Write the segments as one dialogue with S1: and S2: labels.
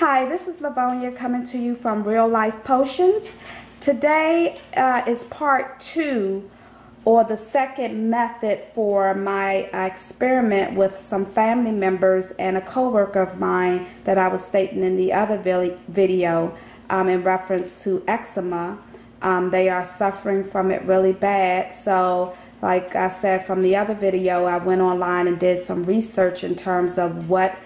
S1: Hi, this is Livonia coming to you from Real Life Potions. Today is part 2, or the second method for my experiment with some family members and a co-worker of mine that I was stating in the other video in reference to eczema. They are suffering from it really bad. So like I said from the other video, I went online and did some research in terms of what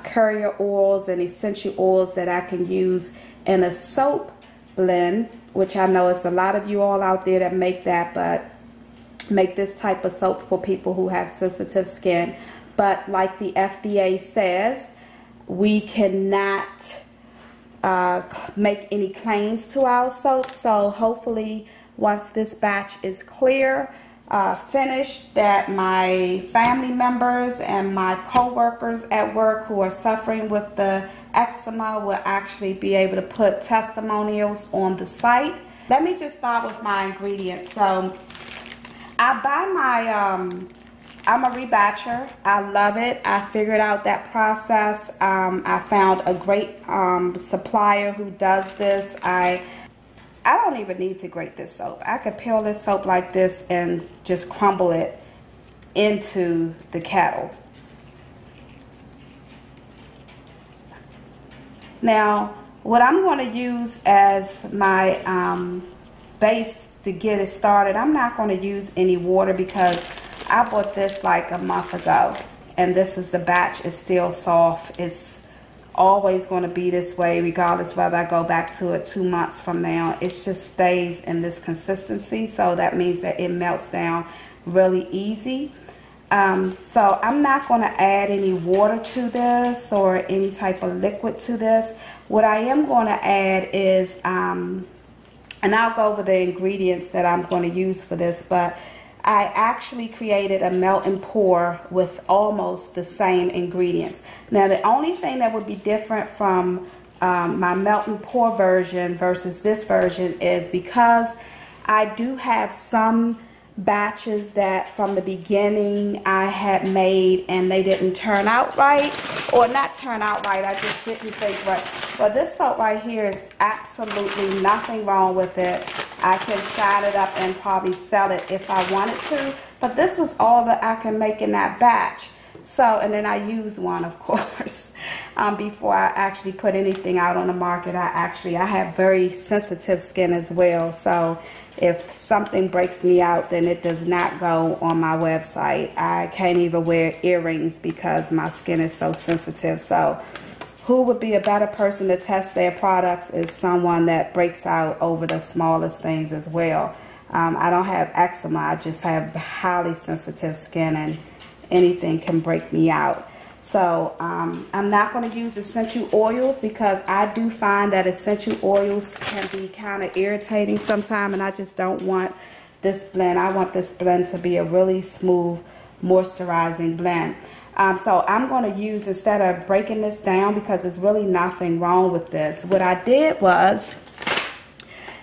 S1: carrier oils and essential oils that I can use in a soap blend, which I know it's a lot of you all out there that make that, but make this type of soap for people who have sensitive skin. But like the FDA says, we cannot make any claims to our soap. So hopefully once this batch is clear, finished, that my family members and my co-workers at work who are suffering with the eczema will actually be able to put testimonials on the site. Let me just start with my ingredients. So I buy my, I'm a rebatcher. I love it. I figured out that process. I found a great supplier who does this. I don't even need to grate this soap. I could peel this soap like this and just crumble it into the kettle. Now, what I'm going to use as my base to get it started, I'm not going to use any water because I bought this like a month ago. And this is the batch. It's still soft. It's always going to be this way regardless whether I go back to it 2 months from now. It just stays in this consistency, so that means that it melts down really easy. So I'm not going to add any water to this or any type of liquid to this. What I am going to add is and I'll go over the ingredients that I'm going to use for this, but I actually created a melt and pour with almost the same ingredients. Now the only thing that would be different from my melt and pour version versus this version is because I do have some batches that from the beginning I had made and they didn't turn out right, or not turn out right, I just didn't think right. But this soap right here is absolutely nothing wrong with it. I can shine it up and probably sell it if I wanted to, but this was all that I can make in that batch. So, and then I use one, of course, before I actually put anything out on the market. I have very sensitive skin as well, so if something breaks me out, then it does not go on my website. I can't even wear earrings because my skin is so sensitive. So who would be a better person to test their products is someone that breaks out over the smallest things as well. I don't have eczema, I just have highly sensitive skin and anything can break me out. So I'm not going to use essential oils because I do find that essential oils can be kind of irritating sometimes, and I just don't want this blend. I want this blend to be a really smooth moisturizing blend. So I'm going to use, instead of breaking this down because there's really nothing wrong with this, what I did was,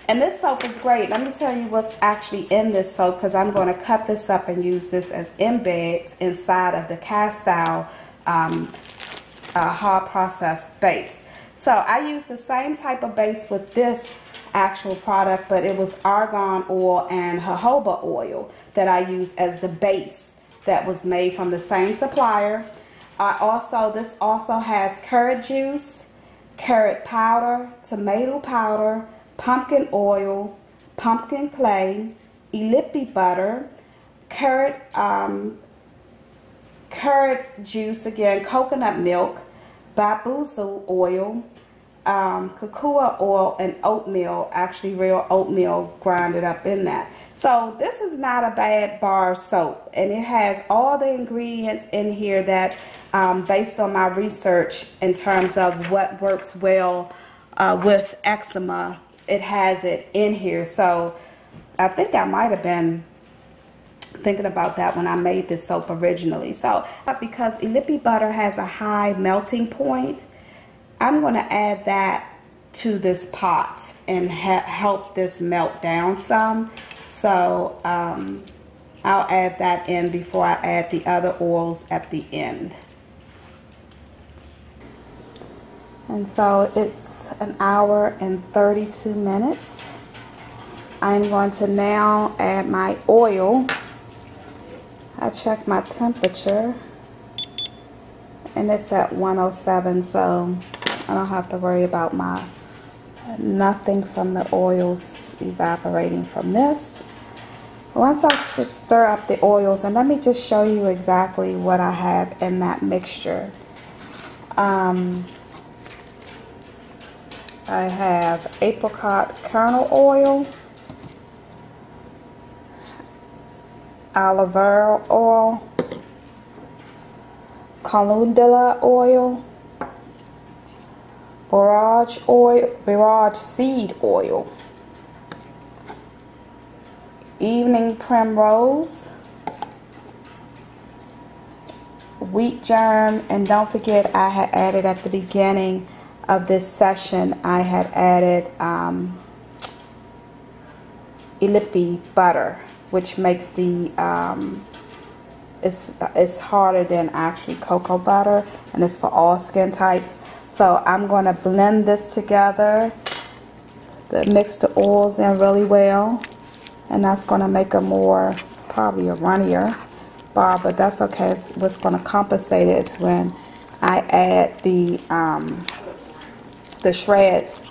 S1: and this soap is great. Let me tell you what's actually in this soap, because I'm going to cut this up and use this as embeds inside of the Castile Hot Process base. So I used the same type of base with this actual product, but it was Argan oil and Jojoba oil that I used as the base that was made from the same supplier. This also has carrot juice, carrot powder, tomato powder, pumpkin oil, pumpkin clay, Illipe Butter, carrot juice again, coconut milk, Babassu Oil, Kukui Oil, and oatmeal, actually real oatmeal grinded up in that. So this is not a bad bar soap, and it has all the ingredients in here that based on my research in terms of what works well with eczema, it has it in here. So I think I might have been thinking about that when I made this soap originally. So because Illipe Butter has a high melting point, I'm going to add that to this pot and help this melt down some. So I'll add that in before I add the other oils at the end. And so it's an hour and 32 minutes. I'm going to now add my oil. I checked my temperature and it's at 107, so I don't have to worry about nothing from the oils evaporating from this. Once I just stir up the oils, and let me just show you exactly what I have in that mixture. I have Apricot Kernel Oil, Alo Vera Oil, Calendula Oil, Borage Seed Oil, Evening Primrose, Wheat Germ, and don't forget I had added at the beginning of this session, I had added Illipe Butter, which makes the it's harder than actually cocoa butter, and it's for all skin types. So I'm going to blend this together, mix the oils in really well, and that's going to make a more, probably a runnier bar, but that's okay. What's going to compensate it is when I add the shreds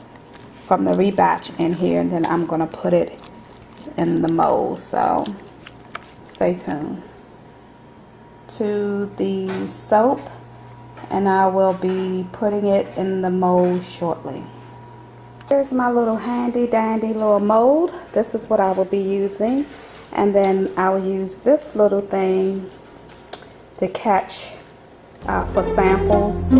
S1: from the rebatch in here, and then I'm going to put it in the mold. So stay tuned. To the soap, and I will be putting it in the mold shortly. Here's my little handy dandy little mold. This is what I will be using, and then I will use this little thing to catch for samples.